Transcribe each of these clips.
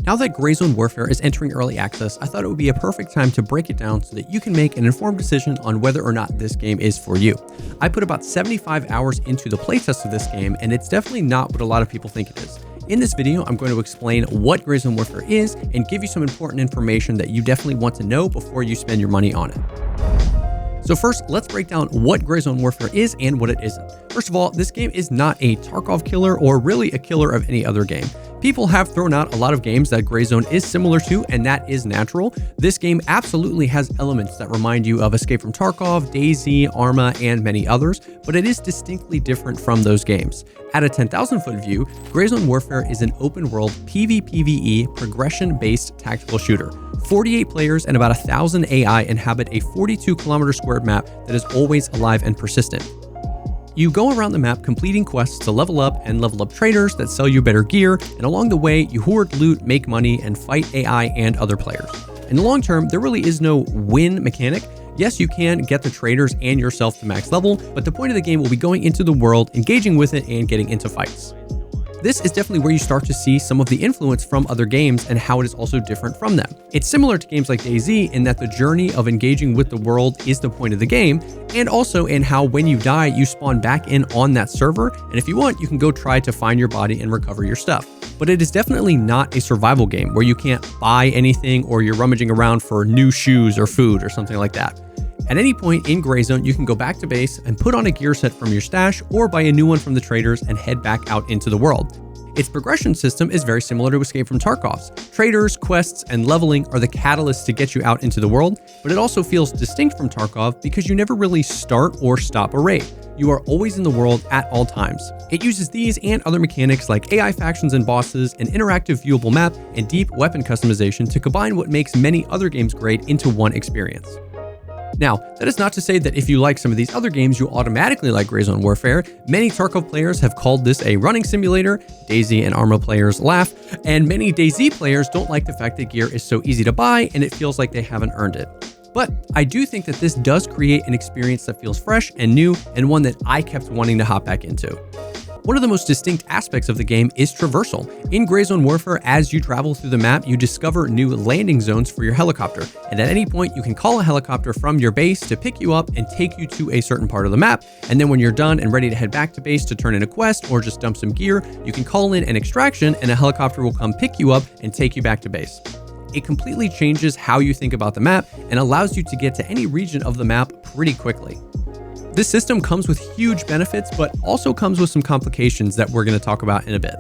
Now that Gray Zone Warfare is entering early access, I thought it would be a perfect time to break it down so that you can make an informed decision on whether or not this game is for you. I put about 75 hours into the playtest of this game, and it's definitely not what a lot of people think it is. In this video, I'm going to explain what Gray Zone Warfare is and give you some important information that you definitely want to know before you spend your money on it. So first, let's break down what Gray Zone Warfare is and what it isn't. First of all, this game is not a Tarkov killer or really a killer of any other game. People have thrown out a lot of games that Gray Zone is similar to, and that is natural. This game absolutely has elements that remind you of Escape from Tarkov, DayZ, Arma, and many others, but it is distinctly different from those games. At a 10,000 foot view, Gray Zone Warfare is an open world PvPvE progression-based tactical shooter. 48 players and about 1,000 AI inhabit a 42 kilometer squared map that is always alive and persistent. You go around the map completing quests to level up and level up traders that sell you better gear, and along the way, you hoard loot, make money, and fight AI and other players. In the long term, there really is no win mechanic. Yes, you can get the traders and yourself to max level, but the point of the game will be going into the world, engaging with it, and getting into fights. This is definitely where you start to see some of the influence from other games and how it is also different from them. It's similar to games like DayZ in that the journey of engaging with the world is the point of the game, and also in how when you die, you spawn back in on that server, and if you want, you can go try to find your body and recover your stuff. But it is definitely not a survival game where you can't buy anything or you're rummaging around for new shoes or food or something like that. At any point in Gray Zone, you can go back to base and put on a gear set from your stash or buy a new one from the traders and head back out into the world. Its progression system is very similar to Escape from Tarkov's. Traders, quests, and leveling are the catalysts to get you out into the world, but it also feels distinct from Tarkov because you never really start or stop a raid. You are always in the world at all times. It uses these and other mechanics like AI factions and bosses, an interactive viewable map, and deep weapon customization to combine what makes many other games great into one experience. Now, that is not to say that if you like some of these other games, you automatically like Gray Zone Warfare. Many Tarkov players have called this a running simulator, DayZ and Arma players laugh, and many DayZ players don't like the fact that gear is so easy to buy and it feels like they haven't earned it. But I do think that this does create an experience that feels fresh and new, and one that I kept wanting to hop back into. One of the most distinct aspects of the game is traversal. In Gray Zone Warfare, as you travel through the map, you discover new landing zones for your helicopter, and at any point you can call a helicopter from your base to pick you up and take you to a certain part of the map, and then when you're done and ready to head back to base to turn in a quest or just dump some gear, you can call in an extraction and a helicopter will come pick you up and take you back to base. It completely changes how you think about the map and allows you to get to any region of the map pretty quickly. This system comes with huge benefits, but also comes with some complications that we're going to talk about in a bit.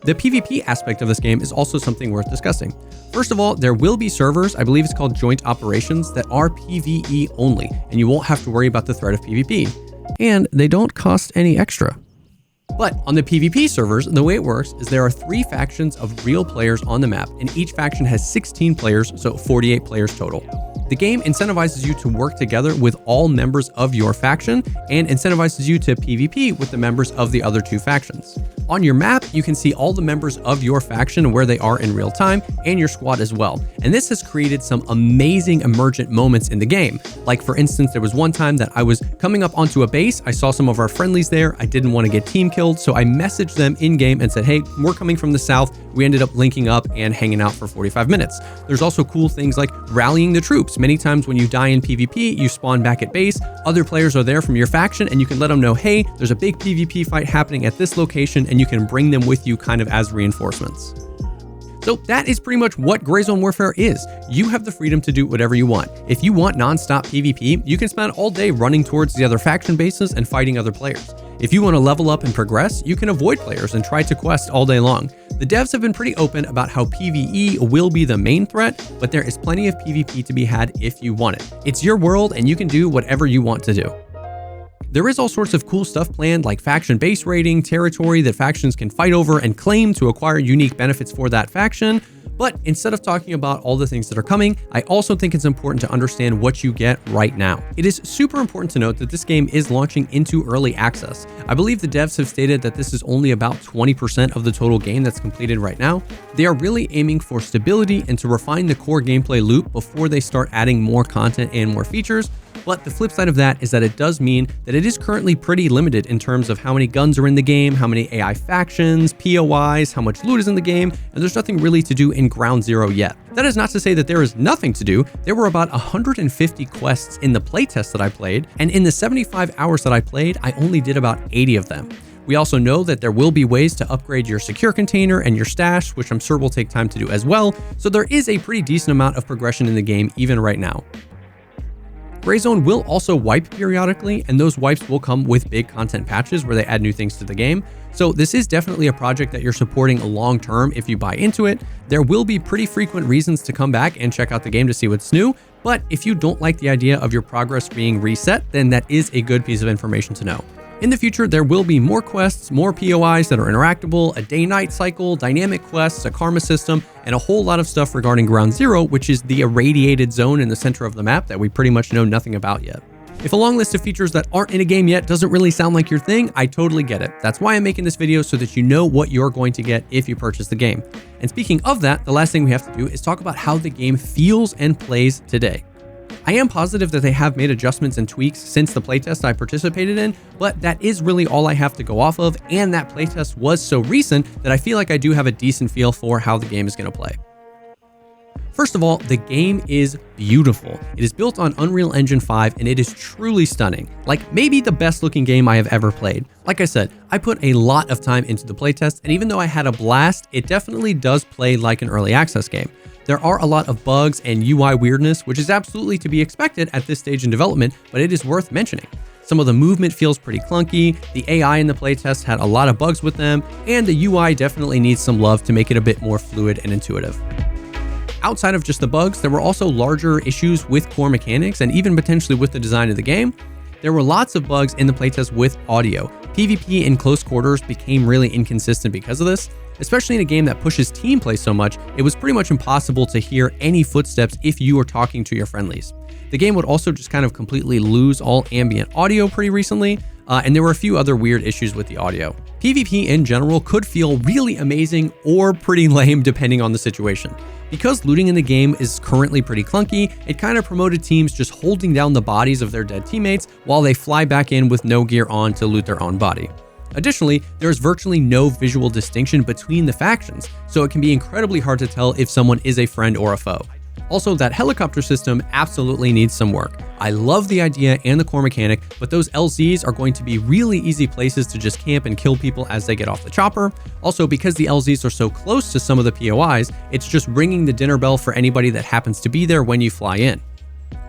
The PvP aspect of this game is also something worth discussing. First of all, there will be servers, I believe it's called joint operations, that are PvE only, and you won't have to worry about the threat of PvP. And they don't cost any extra. But on the PvP servers, the way it works is there are 3 factions of real players on the map, and each faction has 16 players, so 48 players total. The game incentivizes you to work together with all members of your faction and incentivizes you to PvP with the members of the other 2 factions. On your map, you can see all the members of your faction and where they are in real time, and your squad as well. And this has created some amazing emergent moments in the game. Like for instance, there was one time that I was coming up onto a base, I saw some of our friendlies there, I didn't want to get team killed, so I messaged them in-game and said, hey, we're coming from the south. We ended up linking up and hanging out for 45 minutes. There's also cool things like rallying the troops. Many times when you die in PvP, you spawn back at base, other players are there from your faction, and you can let them know, hey, there's a big PvP fight happening at this location, and you can bring them with you kind of as reinforcements. So that is pretty much what Gray Zone Warfare is. You have the freedom to do whatever you want. If you want non-stop PvP, you can spend all day running towards the other faction bases and fighting other players. If you want to level up and progress, you can avoid players and try to quest all day long. The devs have been pretty open about how PvE will be the main threat, but there is plenty of PvP to be had if you want it. It's your world and you can do whatever you want to do. There is all sorts of cool stuff planned, like faction base raiding, territory that factions can fight over and claim to acquire unique benefits for that faction. But instead of talking about all the things that are coming, I also think it's important to understand what you get right now. It is super important to note that this game is launching into early access. I believe the devs have stated that this is only about 20% of the total game that's completed right now. They are really aiming for stability and to refine the core gameplay loop before they start adding more content and more features. But the flip side of that is that it does mean that it is currently pretty limited in terms of how many guns are in the game, how many AI factions, POIs, how much loot is in the game, and there's nothing really to do in Ground Zero yet. That is not to say that there is nothing to do. There were about 150 quests in the playtest that I played, and in the 75 hours that I played, I only did about 80 of them. We also know that there will be ways to upgrade your secure container and your stash, which I'm sure will take time to do as well, so there is a pretty decent amount of progression in the game even right now. Gray Zone will also wipe periodically, and those wipes will come with big content patches where they add new things to the game. So this is definitely a project that you're supporting long term if you buy into it. There will be pretty frequent reasons to come back and check out the game to see what's new, but if you don't like the idea of your progress being reset, then that is a good piece of information to know. In the future, there will be more quests, more POIs that are interactable, a day-night cycle, dynamic quests, a karma system, and a whole lot of stuff regarding Ground Zero, which is the irradiated zone in the center of the map that we pretty much know nothing about yet. If a long list of features that aren't in a game yet doesn't really sound like your thing, I totally get it. That's why I'm making this video, so that you know what you're going to get if you purchase the game. And speaking of that, the last thing we have to do is talk about how the game feels and plays today. I am positive that they have made adjustments and tweaks since the playtest I participated in, but that is really all I have to go off of, and that playtest was so recent that I feel like I do have a decent feel for how the game is going to play. First of all, the game is beautiful. It is built on Unreal Engine 5 and it is truly stunning. Like maybe the best looking game I have ever played. Like I said, I put a lot of time into the playtest, and even though I had a blast, it definitely does play like an early access game. There are a lot of bugs and UI weirdness, which is absolutely to be expected at this stage in development, but it is worth mentioning. Some of the movement feels pretty clunky, the AI in the playtest had a lot of bugs with them, and the UI definitely needs some love to make it a bit more fluid and intuitive. Outside of just the bugs, there were also larger issues with core mechanics and even potentially with the design of the game. There were lots of bugs in the playtest with audio. PvP in close quarters became really inconsistent because of this. Especially in a game that pushes team play so much, it was pretty much impossible to hear any footsteps if you were talking to your friendlies. The game would also just kind of completely lose all ambient audio pretty recently, and there were a few other weird issues with the audio. PvP in general could feel really amazing or pretty lame depending on the situation. Because looting in the game is currently pretty clunky, it kind of promoted teams just holding down the bodies of their dead teammates while they fly back in with no gear on to loot their own body. Additionally, there is virtually no visual distinction between the factions, so it can be incredibly hard to tell if someone is a friend or a foe. Also, that helicopter system absolutely needs some work. I love the idea and the core mechanic, but those LZs are going to be really easy places to just camp and kill people as they get off the chopper. Also, because the LZs are so close to some of the POIs, it's just ringing the dinner bell for anybody that happens to be there when you fly in.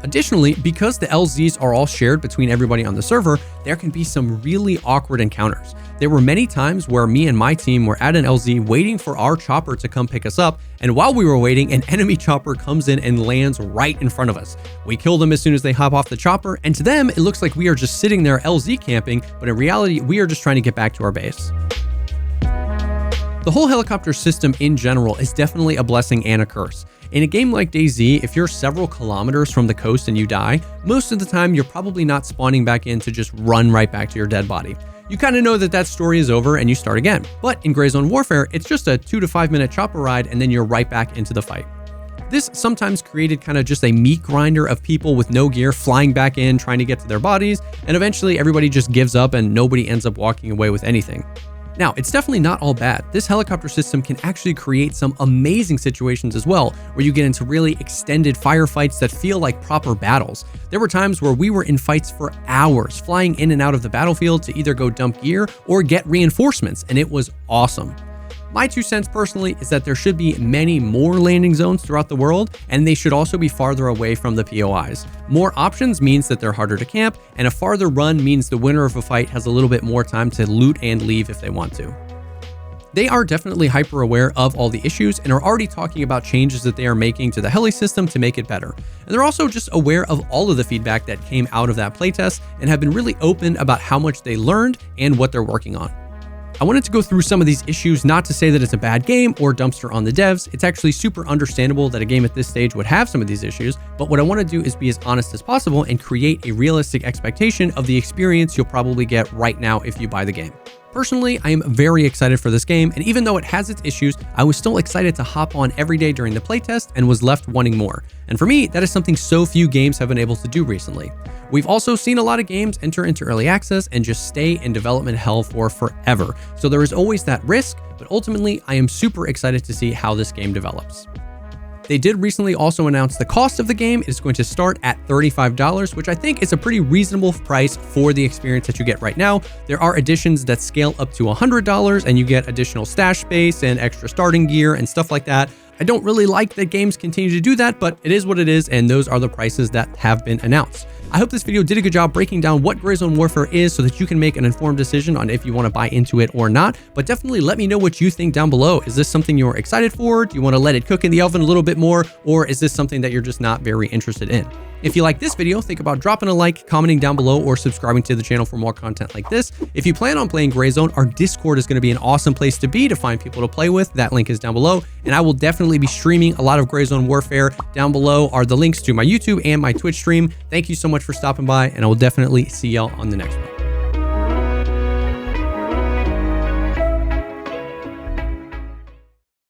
Additionally, because the LZs are all shared between everybody on the server, there can be some really awkward encounters. There were many times where me and my team were at an LZ waiting for our chopper to come pick us up, and while we were waiting, an enemy chopper comes in and lands right in front of us. We kill them as soon as they hop off the chopper, and to them, it looks like we are just sitting there LZ camping, but in reality, we are just trying to get back to our base. The whole helicopter system in general is definitely a blessing and a curse. In a game like DayZ, if you're several kilometers from the coast and you die, most of the time you're probably not spawning back in to just run right back to your dead body. You kind of know that that story is over and you start again. But in Gray Zone Warfare, it's just a 2 to 5 minute chopper ride and then you're right back into the fight. This sometimes created kind of just a meat grinder of people with no gear flying back in, trying to get to their bodies, and eventually everybody just gives up and nobody ends up walking away with anything. Now, it's definitely not all bad. This helicopter system can actually create some amazing situations as well, where you get into really extended firefights that feel like proper battles. There were times where we were in fights for hours, flying in and out of the battlefield to either go dump gear or get reinforcements, and it was awesome. My 2 cents personally is that there should be many more landing zones throughout the world, and they should also be farther away from the POIs. More options means that they're harder to camp, and a farther run means the winner of a fight has a little bit more time to loot and leave if they want to. They are definitely hyper aware of all the issues and are already talking about changes that they are making to the heli system to make it better. And they're also just aware of all of the feedback that came out of that playtest and have been really open about how much they learned and what they're working on. I wanted to go through some of these issues, not to say that it's a bad game or dumpster on the devs. It's actually super understandable that a game at this stage would have some of these issues, but what I want to do is be as honest as possible and create a realistic expectation of the experience you'll probably get right now if you buy the game. Personally, I am very excited for this game, and even though it has its issues, I was still excited to hop on every day during the playtest and was left wanting more. And for me, that is something so few games have been able to do recently. We've also seen a lot of games enter into early access and just stay in development hell for forever. So there is always that risk, but ultimately, I am super excited to see how this game develops. They did recently also announce the cost of the game is going to start at $35, which I think is a pretty reasonable price for the experience that you get right now. There are editions that scale up to $100 and you get additional stash space and extra starting gear and stuff like that. I don't really like that games continue to do that, but it is what it is, and those are the prices that have been announced. I hope this video did a good job breaking down what Gray Zone Warfare is so that you can make an informed decision on if you want to buy into it or not, but definitely let me know what you think down below. Is this something you're excited for? Do you want to let it cook in the oven a little bit more, or is this something that you're just not very interested in? If you like this video, think about dropping a like, commenting down below, or subscribing to the channel for more content like this. If you plan on playing Gray Zone, our Discord is going to be an awesome place to be to find people to play with. That link is down below, and I will definitely be streaming a lot of Gray Zone Warfare. Down below are the links to my YouTube and my Twitch stream. Thank you so much for stopping by, and I will definitely see y'all on the next one.